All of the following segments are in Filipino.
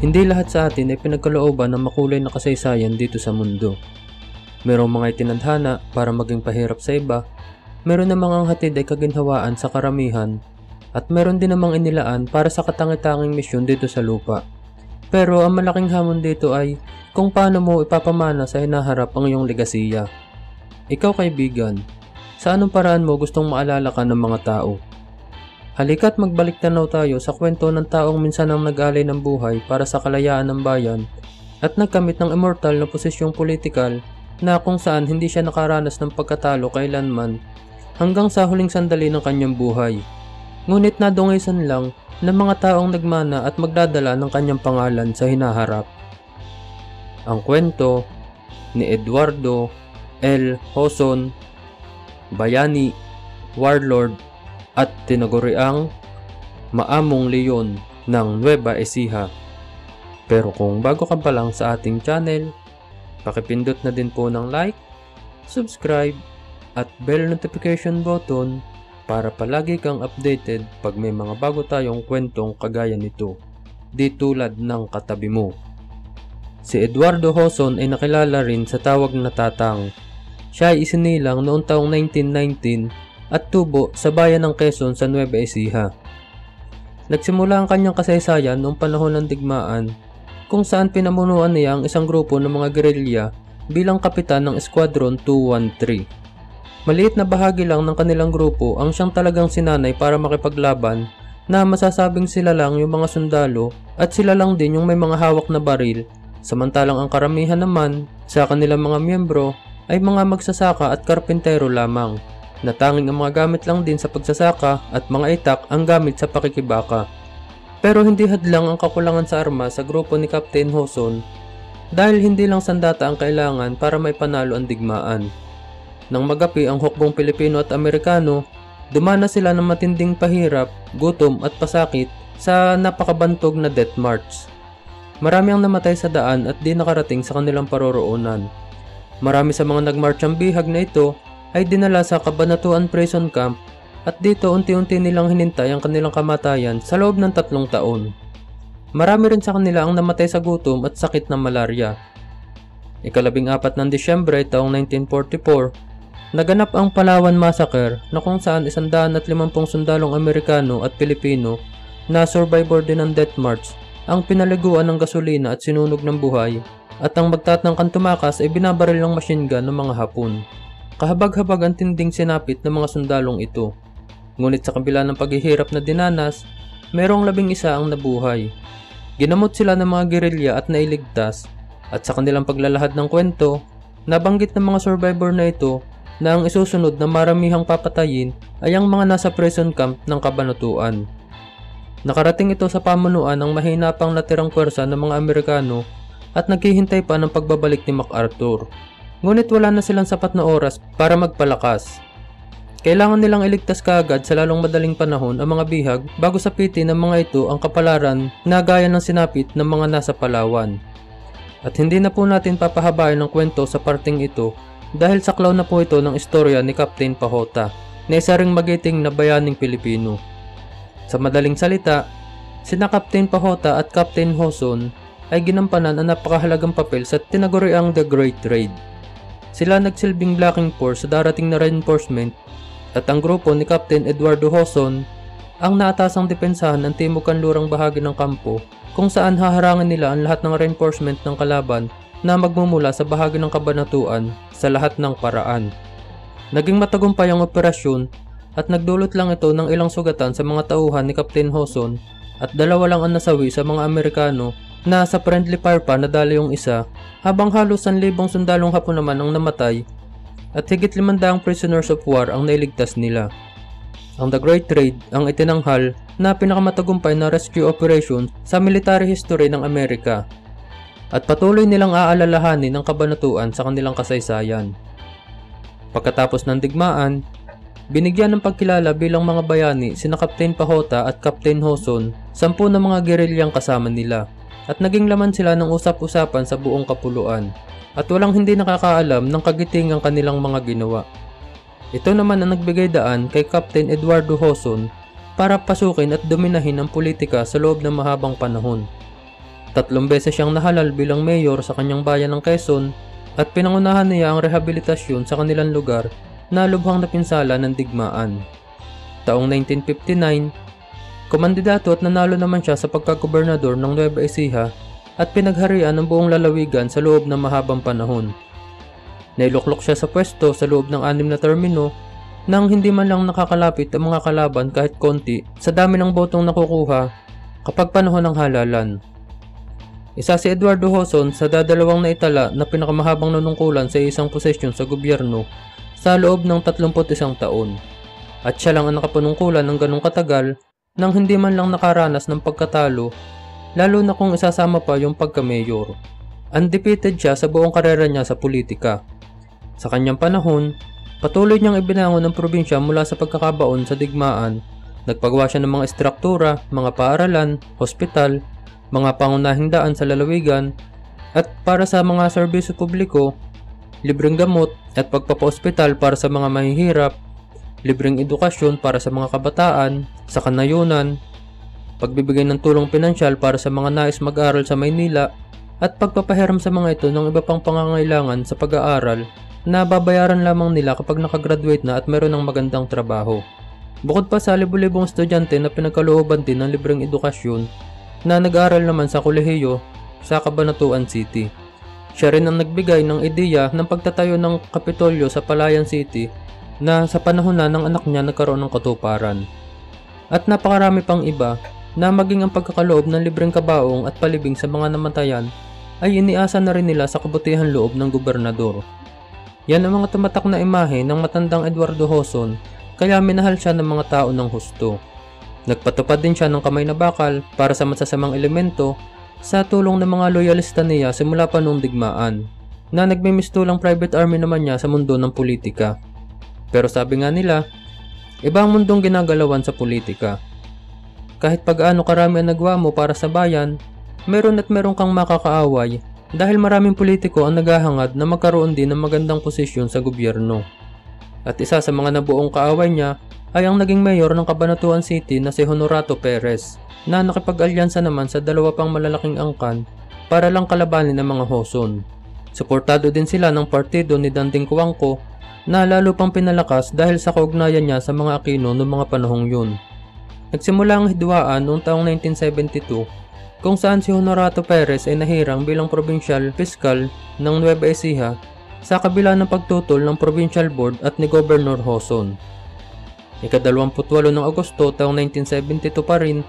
Hindi lahat sa atin ay pinagkalooban ng makulay na kasaysayan dito sa mundo. Merong mga itinadhana para maging pahirap sa iba, meron namang ang hatid ay kaginhawaan sa karamihan, at meron din namang inilaan para sa katangi-tanging misyon dito sa lupa. Pero ang malaking hamon dito ay kung paano mo ipapamana sa hinaharap ang iyong legasiya. Ikaw kaibigan, sa anong paraan mo gustong maalala ka ng mga tao? Halika't magbalik tanaw tayo sa kwento ng taong minsan ang nag-alay ng buhay para sa kalayaan ng bayan at nagkamit ng immortal na posisyong politikal na kung saan hindi siya nakaranas ng pagkatalo kailanman hanggang sa huling sandali ng kanyang buhay. Ngunit nadungisan lang ng mga taong nagmana at magdadala ng kanyang pangalan sa hinaharap. Ang kwento ni Eduardo L. Hoson, bayani, warlord at tinaguriang Maamong Leon ng Nueva Ecija. Pero kung bago ka pa lang sa ating channel, pakipindot na din po ng like, subscribe at bell notification button para palagi kang updated pag may mga bago tayong kwentong kagaya nito, di tulad ng katabi mo. Si Eduardo Hoson ay nakilala rin sa tawag na Tatang. Siya ay isinilang noong taong 1919 at tubo sa bayan ng Quezon sa Nueva Ecija. Nagsimula ang kanyang kasaysayan noong panahon ng digmaan kung saan pinamunuan niya ang isang grupo ng mga gerilya bilang kapitan ng Squadron 213. Maliit na bahagi lang ng kanilang grupo ang siyang talagang sinanay para makipaglaban na masasabing sila lang yung mga sundalo at sila lang din yung may mga hawak na baril, samantalang ang karamihan naman sa kanilang mga miyembro ay mga magsasaka at karpintero lamang, na tanging ang mga gamit lang din sa pagsasaka at mga itak ang gamit sa pakikibaka. Pero hindi hadlang ang kakulangan sa armas sa grupo ni Captain Hoson dahil hindi lang sandata ang kailangan para maipanalo ang digmaan. Nang magapi ang hukbong Pilipino at Amerikano, dumana sila ng matinding pahirap, gutom at pasakit sa napakabantog na death march. Marami ang namatay sa daan at di nakarating sa kanilang paroroonan. Marami sa mga nagmarch ang bihag na ito ay dinala sa Cabanatuan Prison Camp at dito unti-unti nilang hinintay ang kanilang kamatayan sa loob ng 3 taon. Marami rin sa kanila ang namatay sa gutom at sakit ng malaria. Ika-14 ng Disyembre taong 1944, naganap ang Palawan Massacre na kung saan 150 sundalong Amerikano at Pilipino na survivor din ng death march ang pinaliguan ng gasolina at sinunog ng buhay, at ang magtatangkang tumakas ay binabaril ng machine gun ng mga Hapon. Kahabag-habag ang tinding sinapit ng mga sundalong ito. Ngunit sa kabila ng paghihirap na dinanas, merong 11 ang nabuhay. Ginamot sila ng mga gerilya at nailigtas, at sa kanilang paglalahad ng kwento, nabanggit ng mga survivor na ito na ang isusunod na maramihang papatayin ay ang mga nasa prison camp ng Cabanatuan. Nakarating ito sa pamunuan ng mahina pang natirang pwersa ng mga Amerikano at naghihintay pa ng pagbabalik ni MacArthur. Ngunit wala na silang sapat na oras para magpalakas. Kailangan nilang iligtas kaagad sa lalong madaling panahon ang mga bihag bago sapitin ng mga ito ang kapalaran na gaya ng sinapit ng mga nasa Palawan. At hindi na po natin papahabain ng kwento sa parting ito dahil saklaw na po ito ng istorya ni Captain Pahota na isa ring magiting na bayaning Pilipino. Sa madaling salita, sina Captain Pahota at Captain Hoson ay ginampanan ang napakahalagang papel sa tinaguriang The Great Raid. Sila nagsilbing blocking force sa darating na reinforcement at ang grupo ni Captain Eduardo Hoson ang naatasang depensahan ng timog kanlurang bahagi ng kampo kung saan haharangin nila ang lahat ng reinforcement ng kalaban na magmumula sa bahagi ng Cabanatuan sa lahat ng paraan. Naging matagumpay ang operasyon at nagdulot lang ito ng ilang sugatan sa mga tauhan ni Captain Hoson at 2 lang ang nasawi sa mga Amerikano na sa friendly fire pa nadali yung isa, habang halos 1,000 sundalong Hapon naman ang namatay at higit 500 prisoners of war ang nailigtas nila. Ang The Great Raid ang itinanghal na pinakamatagumpay na rescue operation sa military history ng Amerika at patuloy nilang aalalahanin ng Cabanatuan sa kanilang kasaysayan. Pagkatapos ng digmaan, binigyan ng pagkilala bilang mga bayani sina Captain Pahota at Captain Hoson, 10 na mga gerilyang kasama nila, at naging laman sila ng usap-usapan sa buong kapuluan at walang hindi nakakaalam ng kagitingang kanilang mga ginawa. Ito naman ang nagbigay daan kay Captain Eduardo Hoson para pasukin at dominahin ang politika sa loob ng mahabang panahon. 3 beses siyang nahalal bilang mayor sa kanyang bayan ng Quezon at pinangunahan niya ang rehabilitasyon sa kanilang lugar na lubhang napinsala ng digmaan. Taong 1959, kumandidato at nanalo naman siya sa pagkagobernador ng Nueva Ecija at pinagharian ng buong lalawigan sa loob ng mahabang panahon. Nailuklok siya sa pwesto sa loob ng 6 na termino nang hindi man lang nakakalapit ang mga kalaban kahit konti sa dami ng botong nakukuha kapag panahon ng halalan. Isa si Eduardo Hoson sa dadalawang naitala na pinakamahabang nanungkulan sa isang posisyon sa gobyerno sa loob ng 31 taon. At siya lang ang nakapanungkulan ng ganong katagal nang hindi man lang nakaranas ng pagkatalo, lalo na kung isasama pa yung pagka-mayor. Undefeated siya sa buong karera niya sa politika. Sa kanyang panahon, patuloy niyang ibinangon ang probinsya mula sa pagkakabaon sa digmaan. Nagpagawa siya ng mga estruktura, mga paaralan, hospital, mga pangunahing daan sa lalawigan, at para sa mga serbisyo publiko, libreng gamot at pagpapa-ospital para sa mga mahihirap, libreng edukasyon para sa mga kabataan, sa kanayunan, pagbibigay ng tulong pinansyal para sa mga nais mag-aral sa Maynila, at pagpapahiram sa mga ito ng iba pang pangangailangan sa pag-aaral na babayaran lamang nila kapag nakagraduate na at meron ng magandang trabaho. Bukod pa sa libu-libong estudyante na pinagkalooban din ng libreng edukasyon na nag-aaral naman sa kolehiyo sa Cabanatuan City. Siya rin ang nagbigay ng ideya ng pagtatayo ng Kapitolyo sa Palayan City na sa panahon na ng anak niya nagkaroon ng katuparan. At napakarami pang iba na maging ang pagkakaloob ng libreng kabaong at palibing sa mga namatayan ay iniasa na rin nila sa kabutihan loob ng gobernador. Yan ang mga tumatak na imahe ng matandang Eduardo Hoson, kaya minahal siya ng mga tao ng husto. Nagpatupad din siya ng kamay na bakal para sa masasamang elemento sa tulong ng mga loyalista niya simula pa noong digmaan, na nagmimistulang private army naman niya sa mundo ng politika. Pero sabi nga nila, iba ang mundong ginagalawan sa politika. Kahit pag-aano karami ang nagawa mo para sa bayan, meron kang makakaaway dahil maraming politiko ang naghahangad na magkaroon din ng magandang posisyon sa gobyerno. At isa sa mga nabuong kaaway niya ay ang naging mayor ng Cabanatuan City na si Honorato Perez, na nakipag-alyansa naman sa dalawa pang malalaking angkan para lang kalabanin ang mga Hoson. Suportado din sila ng partido ni Danding Coangco na lalo pang pinalakas dahil sa kaugnayan niya sa mga Aquino noong mga panahong yun. Nagsimula ang hidwaan noong taong 1972 kung saan si Honorato Perez ay nahirang bilang provincial fiscal ng Nueva Ecija sa kabila ng pagtutol ng provincial board at ni Governor Hoson. Ika-28 ng Agosto taong 1972 pa rin,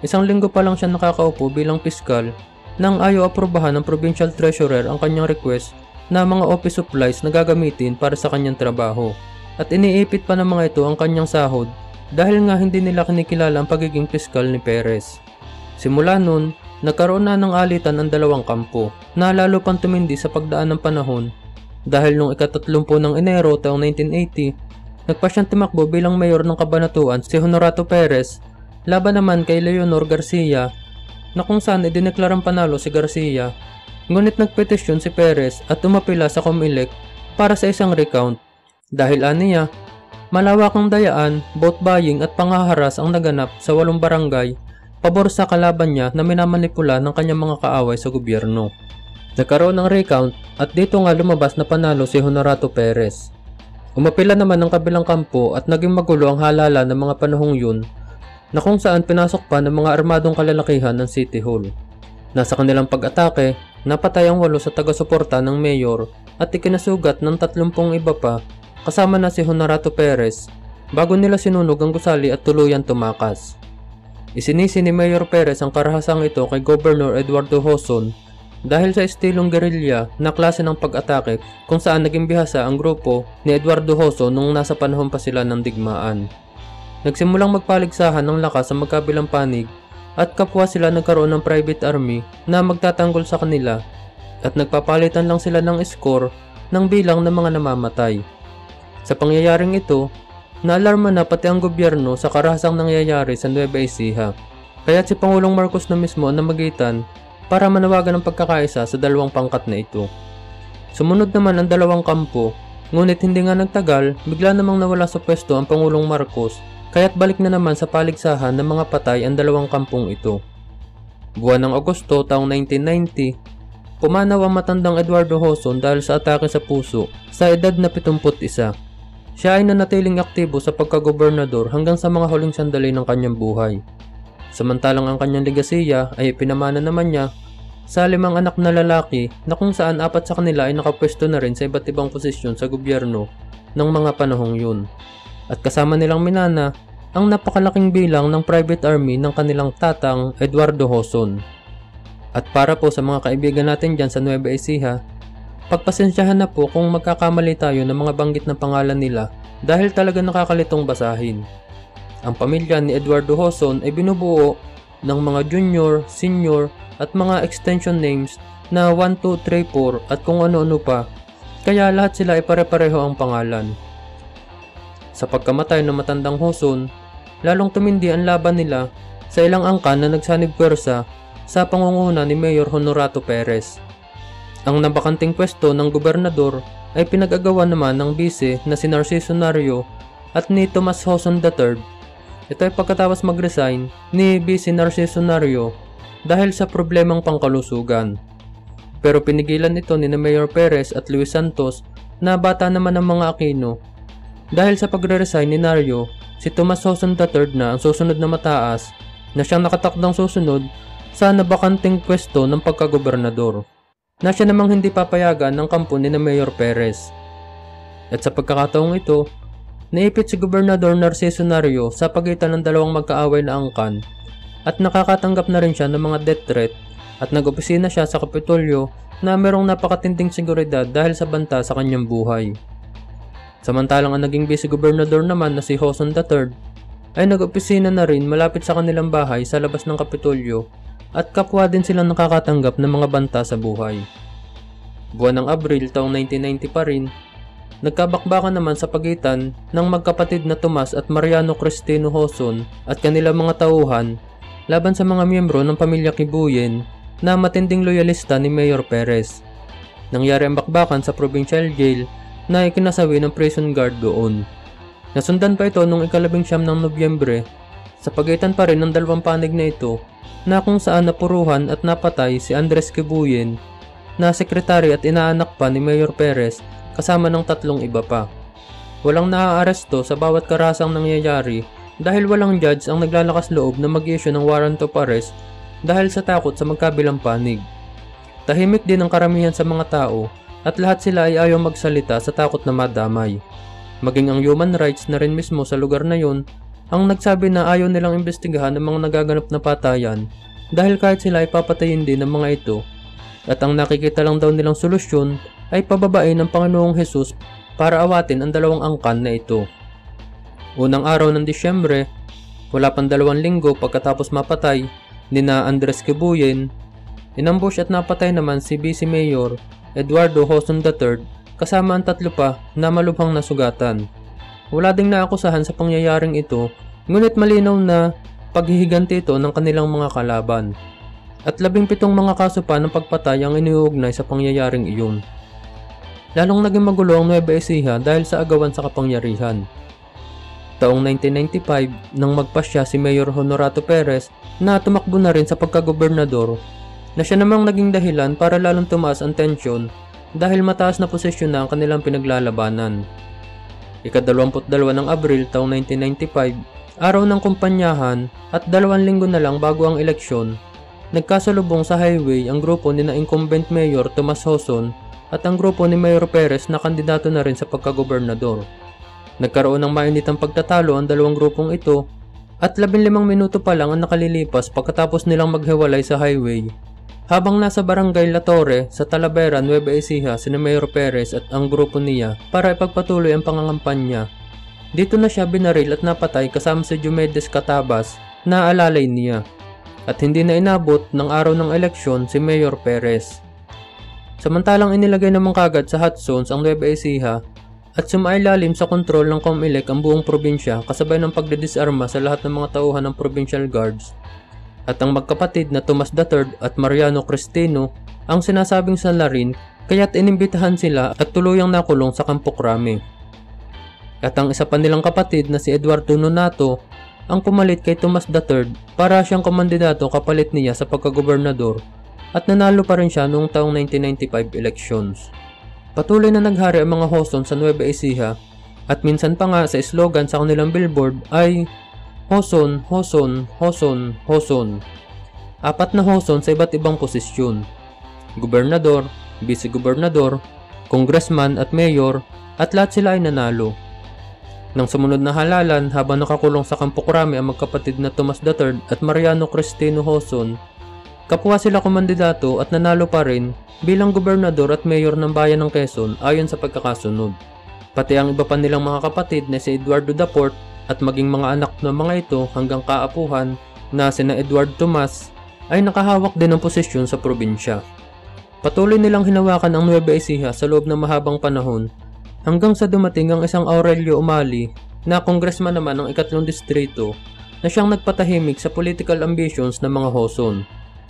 isang linggo pa lang siya nakakaupo bilang piskal nang ayaw aprobahan ng provincial treasurer ang kanyang request na mga office supplies na gagamitin para sa kanyang trabaho, at iniipit pa ng mga ito ang kanyang sahod dahil nga hindi nila kinikilala ang pagiging piskal ni Perez. Simula nun, nagkaroon na ng alitan ang dalawang kampo na lalo pang tumindi sa pagdaan ng panahon dahil noong ika-30 ng Enero taong 1980, nagpa siyang tumakbo bilang mayor ng Cabanatuan si Honorato Perez laban naman kay Leonor Garcia, na kung saan idineklarang panalo si Garcia, ngunit nagpetisyon si Perez at umapila sa COMELEC para sa isang recount dahil aniya, malawakang dayaan, vote buying at pangaharas ang naganap sa 8 barangay pabor sa kalaban niya na minamanipula ng kanyang mga kaaway sa gobyerno. Nagkaroon ng recount at dito nga lumabas na panalo si Honorato Perez. Umapila naman ng kabilang kampo at naging magulo ang halalan ng mga panahong yun, na kung saan pinasok pa ng mga armadong kalalakihan ng City Hall. Nasa kanilang pag-atake, napatay ang 8 sa taga-suporta ng mayor at ikinasugat ng 30 iba pa kasama na si Honorato Perez bago nila sinunog ang gusali at tuluyan tumakas. Isinisi ni Mayor Perez ang karahasang ito kay Governor Eduardo Hoson dahil sa estilong guerrilla na klase ng pag-atake kung saan naging bihasa ang grupo ni Eduardo Hoson nung nasa panahon pa sila ng digmaan. Nagsimulang magpaligsahan ng lakas sa magkabilang panig at kapwa sila nagkaroon ng private army na magtatanggol sa kanila at nagpapalitan lang sila ng score ng bilang ng mga namamatay. Sa pangyayaring ito, naalarma na pati ang gobyerno sa karahasang nangyayari sa Nueva Ecija, kaya't si Pangulong Marcos na mismo ang namagitan para manawagan ng pagkakaisa sa dalawang pangkat na ito. Sumunod naman ang dalawang kampo, ngunit hindi nga nagtagal, bigla namang nawala sa pwesto ang Pangulong Marcos, kaya't balik na naman sa paligsahan ng mga patay ang dalawang kampong ito. Buwan ng Agosto taong 1990, pumanaw ang matandang Eduardo Joson dahil sa atake sa puso sa edad na 71. Siya ay nanatiling aktibo sa pagkagobernador hanggang sa mga huling sandali ng kanyang buhay. Samantalang ang kanyang legasiya ay ipinamana naman niya sa 5 anak na lalaki na kung saan 4 sa kanila ay nakapwesto na rin sa iba't ibang posisyon sa gobyerno ng mga panahong yun. At kasama nilang minana ang napakalaking bilang ng private army ng kanilang tatang Eduardo Joson. At para po sa mga kaibigan natin dyan sa Nueva Ecija, pagpasensyahan na po kung magkakamali tayo ng mga banggit na pangalan nila dahil talaga nakakalitong basahin. Ang pamilya ni Eduardo Joson ay binubuo ng mga junior, senior at mga extension names na 1, 2, 3, 4 at kung ano-ano pa, kaya lahat sila ay pare-pareho ang pangalan. Sa pagkamatay ng matandang Joson, lalong tumindi ang laban nila sa ilang angkan na nagsanib pwersa sa pangunguna ni Mayor Honorato Perez. Ang nabakanting pwesto ng gobernador ay pinag-agawan naman ng bise na si Narciso Nario at ni Tomas Joson III. Ito ay pagkatapos mag-resign ni Vice Narciso Nario dahil sa problemang pangkalusugan. Pero pinigilan ito ni Mayor Perez at Luis Santos na bata naman ang mga Aquino. Dahil sa pagre-resign ni Nario, si Tomas Joson III na ang susunod na mataas na siyang nakatakdang susunod sa nabakanting pwesto ng pagkagobernador na siya namang hindi papayagan ng kampo ni Mayor Perez. At sa pagkakataong ito, naipit si Gobernador Narciso Nario sa pagitan ng dalawang magkaaway na angkan at nakakatanggap na rin siya ng mga death threat at nag-opisina siya sa Kapitolyo na merong napakatinding seguridad dahil sa banta sa kanyang buhay. Samantalang ang naging vice-gobernador naman na si Joson III ay nag-opisina na rin malapit sa kanilang bahay sa labas ng Kapitolyo at kapwa din silang nakakatanggap ng mga banta sa buhay. Buwan ng Abril taong 1990 pa rin, nagkabakbakan naman sa pagitan ng magkapatid na Tomas at Mariano Cristino Joson at kanilang mga tauhan laban sa mga miyembro ng pamilya Kibuyen na matinding loyalista ni Mayor Perez. Nangyari ang bakbakan sa provincial jail na ikinasawi ng prison guard doon. Nasundan pa ito noong 19 ng Nobyembre sa pagitan pa rin ng dalawang panig na ito na kung saan napuruhan at napatay si Andres Kibuyen na sekretary at inaanak pa ni Mayor Perez kasama ng 3 iba pa. Walang naaaresto sa bawat karasang nangyayari dahil walang judge ang naglalakas loob na mag-issue ng warrant of arrest dahil sa takot sa magkabilang panig. Tahimik din ang karamihan sa mga tao at lahat sila ay ayaw magsalita sa takot na madamay. Maging ang human rights na rin mismo sa lugar na yun ang nagsabi na ayaw nilang imbestigahan ang mga nagaganap na patayan dahil kahit sila ay papatayin din ng mga ito at ang nakikita lang daw nilang solusyon ay pababain ng Panginoong Hesus para awatin ang dalawang angkan na ito. Unang araw ng Disyembre, wala pang 2 linggo pagkatapos mapatay nina Andres Kibuyen, inambush at napatay naman si Vice Mayor Eduardo Joson III kasama ang 3 pa na malubhang nasugatan. Wala ding naakusahan sa pangyayaring ito, ngunit malinaw na paghihiganti ito ng kanilang mga kalaban. At 17 mga kaso pa ng pagpatay ang iniuugnay sa pangyayaring iyon. Lalong naging magulo ang Nueva Ecija dahil sa agawan sa kapangyarihan. Taong 1995, nang magpasya si Mayor Honorato Perez na tumakbo na rin sa pagkagobernador, na siya namang naging dahilan para lalong tumaas ang tensyon dahil mataas na posisyon na ang kanilang pinaglalabanan. Ika-22 ng Abril taong 1995, araw ng kumpanyahan at 2 linggo na lang bago ang eleksyon, nagkasalubong sa highway ang grupo ni na incumbent Mayor Tomas Joson at ang grupo ni Mayor Perez na kandidato na rin sa pagkagobernador. Nagkaroon ng mainitang pagtatalo ang dalawang grupong ito at 15 minuto pa lang ang nakalilipas pagkatapos nilang maghiwalay sa highway. Habang nasa barangay La Torre sa Talavera, Nueva Ecija si Mayor Perez at ang grupo niya para ipagpatuloy ang pangangampanya. Dito na siya binaril at napatay kasama si Diomedes Catabas na alalay niya. At hindi na inabot ng araw ng eleksyon si Mayor Perez. Samantalang inilagay naman kagad sa hot zones ang Nueva Ecija at sumailalim sa kontrol ng COMELEC ang buong probinsya kasabay ng pagdidisarma sa lahat ng mga tauhan ng provincial guards. At ang magkapatid na Tomas III at Mariano Cristino ang sinasabing salarin kaya't inimbitahan sila at tuluyang nakulong sa Campo Crame. At ang isa pa nilang kapatid na si Eduardo Nonato ang pumalit kay Tomas III para siyang kumandidato kapalit niya sa pagkagobernador at nanalo pa rin siya noong taong 1995 elections. Patuloy na naghari ang mga Hoson sa Nueva Ecija at minsan pa nga sa slogan sa kanilang billboard ay Hoson, Hoson, Hoson, Hoson. 4 na Hoson sa iba't ibang posisyon: gobernador, vice-gobernador, congressman at mayor, at lahat sila ay nanalo. Nang sumunod na halalan, habang nakakulong sa Campo Crame ang magkapatid na Tomas III at Mariano Cristino Hoson, kapwa sila kumandidato at nanalo pa rin bilang gobernador at mayor ng bayan ng Quezon ayon sa pagkakasunod. Pati ang iba pa nilang mga kapatid na si Eduardo Daport at maging mga anak ng mga ito hanggang kaapuhan na sina Eduardo Tomas ay nakahawak din ng posisyon sa probinsya. Patuloy nilang hinawakan ang Nueva Ecija sa loob ng mahabang panahon hanggang sa dumating ang isang Aurelio Umali na congressman naman ng 3 distrito na siyang nagpatahimik sa political ambitions ng mga Hoson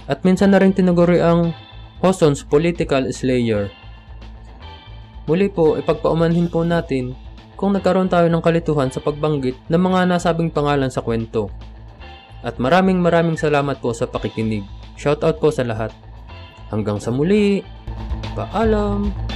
at minsan na rin tinaguri ang Hoson's political slayer. Muli po, ipagpaumanhin po natin kung nagkaroon tayo ng kalituhan sa pagbanggit ng mga nasabing pangalan sa kwento. At maraming salamat po sa pakikinig. Shoutout po sa lahat. Hanggang sa muli, paalam!